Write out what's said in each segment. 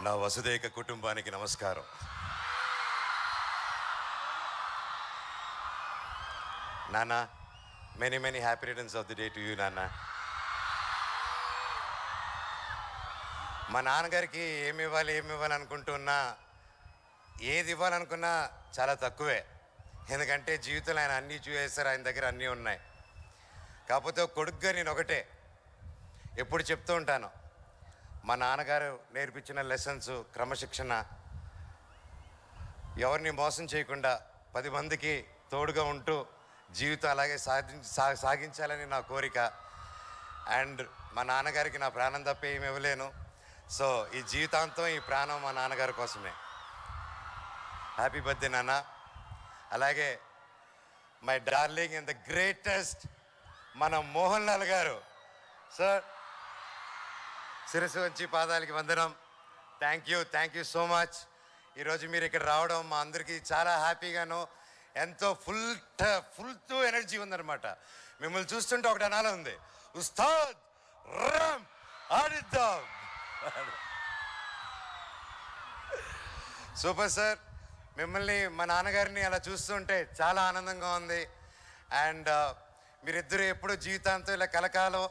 నా వసుదైక కుటుంబానికి నమస్కారం. నాన్న, many happy returns of the day to you నాన్న. మా నాన్నగారికి ఏమి ఇవ్వాలి అనుకుంటున్నా, ఏది ఇవ్వాలనుకున్నా చాలా తక్కువే. ఎందుకంటే జీవితంలో ఆయన అన్నీ చూసేస్తారు, ఆయన దగ్గర అన్నీ ఉన్నాయి. కాకపోతే కొడుకుగా నేను ఒకటే ఎప్పుడు చెప్తూ ఉంటాను, మా నాన్నగారు నేర్పించిన లెసన్స్, క్రమశిక్షణ, ఎవరిని మోసం చేయకుండా 10 మందికి తోడుగా ఉంటూ జీవితం అలాగే సాగించాలని నా కోరిక. అండ్ మా నాన్నగారికి నా ప్రాణం తప్ప ఏమి ఇవ్వలేను. సో ఈ జీవితాంతం ఈ ప్రాణం మా నాన్నగారి కోసమే. హ్యాపీ బర్త్డే నాన్న. అలాగే my darling and the greatest మన మోహన్ లాల్ గారు. సార్, శిరస్సు వచ్చి పాదాలకి వందనం. Thank you so much. ఈరోజు మీరు ఇక్కడ రావడం మా అందరికీ చాలా హ్యాపీగాను, ఎంతో ఫుల్ ఎనర్జీ ఉందన్నమాట. మిమ్మల్ని చూస్తుంటే ఒకటి అనాలి ఉంది, ఉస్తాద్ రామ్ ఆడిద్దాం. Super sir. మిమ్మల్ని, మా నాన్నగారిని అలా చూస్తుంటే చాలా ఆనందంగా ఉంది. అండ్ మీరిద్దరూ ఎప్పుడు జీవితాంతం ఇలా కలకాలం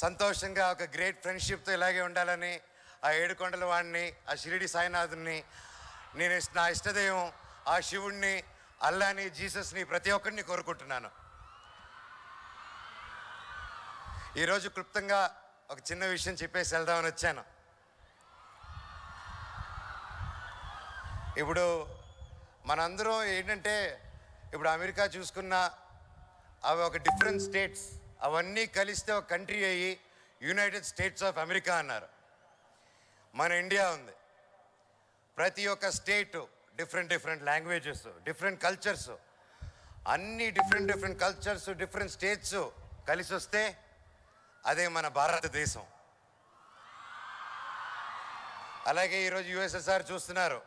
సంతోషంగా ఒక గ్రేట్ ఫ్రెండ్షిప్తో ఇలాగే ఉండాలని ఆ ఏడుకొండల వాడిని, ఆ షిరిడి సాయినాథుని, నేను నా ఇష్టదైవం ఆ శివుణ్ణి, అల్లాని, జీసస్ని, ప్రతి ఒక్కరిని కోరుకుంటున్నాను. ఈరోజు క్లుప్తంగా ఒక చిన్న విషయం చెప్పేసి వెళ్దామని వచ్చాను. ఇప్పుడు మనందరం ఏంటంటే, ఇప్పుడు అమెరికా చూసుకున్నా అవి ఒక డిఫరెంట్ స్టేట్స్, అవన్నీ కలిస్తే ఒక కంట్రీ అయ్యి యునైటెడ్ స్టేట్స్ ఆఫ్ అమెరికా అన్నారు. మన ఇండియా ఉంది, ప్రతి ఒక్క స్టేటు డిఫరెంట్ లాంగ్వేజెస్, డిఫరెంట్ కల్చర్స్, అన్ని డిఫరెంట్ కల్చర్స్, డిఫరెంట్ స్టేట్స్ కలిసి వస్తే అదే మన భారతదేశం. అలాగే ఈరోజు యుఎస్ఎస్ఆర్ చూస్తున్నారు,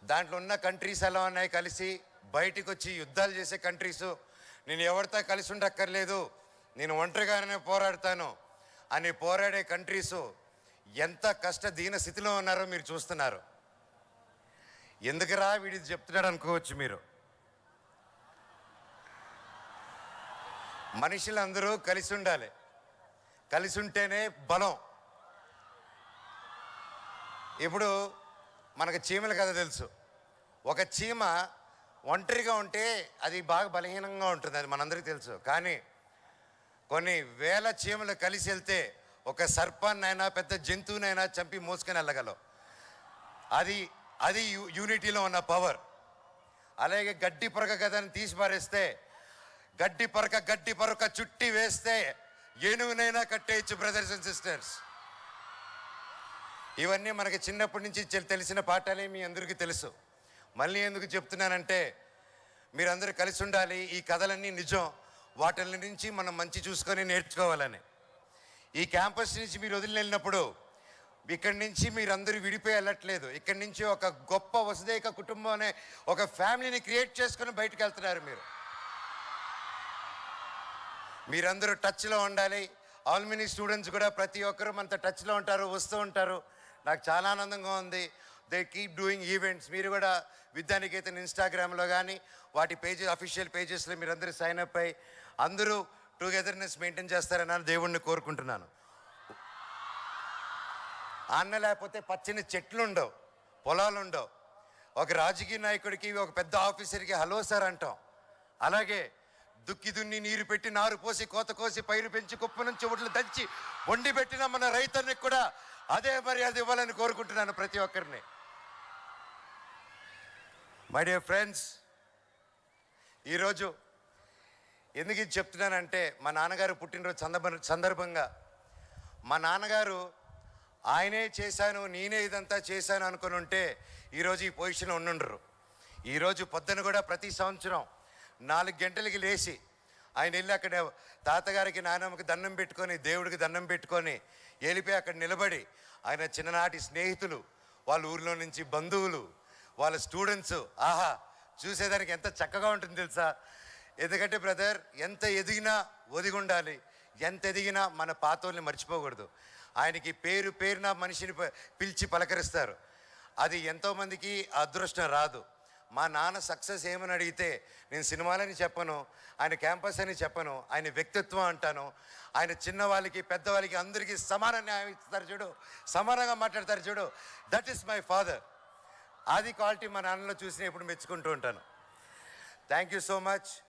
దాంట్లో ఉన్న కంట్రీస్ ఎలా ఉన్నాయి కలిసి, బయటికి వచ్చి యుద్ధాలు చేసే కంట్రీసు, నేను ఎవరితో కలిసి ఉండక్కర్లేదు, నేను ఒంటరిగానే పోరాడతాను అని పోరాడే కంట్రీసు ఎంత దీన స్థితిలో ఉన్నారో మీరు చూస్తున్నారు. ఎందుకురా వీడి చెప్తున్నాడు అనుకోవచ్చు మీరు. మనుషులందరూ కలిసి ఉండాలి, కలిసి ఉంటేనే బలం. ఇప్పుడు మనకు చీమల కథ తెలుసు. ఒక చీమ ఒంటరిగా ఉంటే అది బాగా బలహీనంగా ఉంటుంది, అది మనందరికీ తెలుసు. కానీ కొన్ని వేల చీమలు కలిసి వెళ్తే ఒక సర్పాన్నైనా పెద్ద జంతువునైనా చంపి మోసుకొని వెళ్ళగలవు. అది యూనిటీలో ఉన్న పవర్. అలాగే గడ్డి పరక కథని తీసి పారేస్తే, గడ్డి పరక చుట్టి వేస్తే ఏనుగునైనా కట్టేయచ్చు బ్రదర్స్ అండ్ సిస్టర్స్. ఇవన్నీ మనకి చిన్నప్పటి నుంచి తెలిసిన పాఠాలే, మీ అందరికీ తెలుసు. మళ్ళీ ఎందుకు చెప్తున్నానంటే, మీరందరూ కలిసి ఉండాలి. ఈ కథలన్నీ నిజం, వాటి నుంచి మనం మంచి చూసుకొని నేర్చుకోవాలని. ఈ క్యాంపస్ నుంచి మీరు వదిలి వెళ్ళినప్పుడు ఇక్కడి నుంచి మీరందరూ విడిపోయి వెళ్ళట్లేదు. ఇక్కడి నుంచి ఒక గొప్ప వసుదైక కుటుంబం అనే ఒక ఫ్యామిలీని క్రియేట్ చేసుకొని బయటకు వెళ్తున్నారు. మీరందరూ టచ్లో ఉండాలి. ఆల్మినీ స్టూడెంట్స్ కూడా ప్రతి ఒక్కరూ మనతో టచ్లో ఉంటారు, వస్తూ ఉంటారు. నాకు చాలా ఆనందంగా ఉంది. They keep doing events. మీరు కూడా విద్యానికేతన్ ఇన్స్టాగ్రామ్లో కానీ వాటి అఫీషియల్ పేజెస్లో మీరందరూ సైన్ అప్ అయ్యి అందరూ టుగెదర్నెస్ మెయింటైన్ చేస్తారని దేవుణ్ణి కోరుకుంటున్నాను. అన్న లేకపోతే పచ్చని చెట్లు ఉండవు, పొలాలు ఉండవు. ఒక రాజకీయ నాయకుడికి, ఒక పెద్ద ఆఫీసర్కి హలో సార్ అంటాం. అలాగే దుక్కి దున్ని, నీరు పెట్టి, నారు పోసి, కోత కోసి, పైరు పెంచి, కుప్ప నుంచి ఒడ్లు దంచి వండి పెట్టిన మన రైతునికి కూడా అదే మర్యాద ఇవ్వాలని కోరుకుంటున్నాను ప్రతి ఒక్కరిని. మై డియర్ ఫ్రెండ్స్, ఈరోజు ఎందుకు ఇది చెప్తున్నానంటే, మా నాన్నగారు పుట్టినరోజు సందర్భంగా మా నాన్నగారు ఆయనే చేశాను, నేనే ఇదంతా చేశాను అనుకుని ఉంటే ఈరోజు ఈ పొజిషన్లో ఉండుండరు. ఈరోజు పొద్దున కూడా ప్రతి సంవత్సరం 4 గంటలకి లేచి ఆయన వెళ్ళి అక్కడ తాతగారికి, నాన్నమ్మకి దండం పెట్టుకొని, దేవుడికి దండం పెట్టుకొని వెళ్ళిపోయి అక్కడ నిలబడి ఆయన చిన్ననాటి స్నేహితులు, వాళ్ళ ఊర్లో నుంచి బంధువులు, వాళ్ళ స్టూడెంట్స్, ఆహా చూసేదానికి ఎంత చక్కగా ఉంటుంది తెలుసా. ఎందుకంటే బ్రదర్, ఎంత ఎదిగినా ఒదిగి ఉండాలి, ఎంత ఎదిగినా మన పాతోల్ని మర్చిపోకూడదు. ఆయనకి పేరు పేరున మనిషిని పిలిచి పలకరిస్తారు. అది ఎంతోమందికి అదృష్టం రాదు. మా నాన్న సక్సెస్ ఏమని అడిగితే నేను సినిమాలని చెప్పను, ఆయన క్యాంపస్ అని చెప్పను, ఆయన వ్యక్తిత్వం అంటాను. ఆయన చిన్నవాళ్ళకి పెద్దవాళ్ళకి అందరికీ సమాన న్యాయం ఇస్తారు చూడు, సమానంగా మాట్లాడతారు చూడు. That is my father. అది క్వాలిటీ మా నాన్నలో చూసి ఎప్పుడు మెచ్చుకుంటూ ఉంటాను. Thank you so much.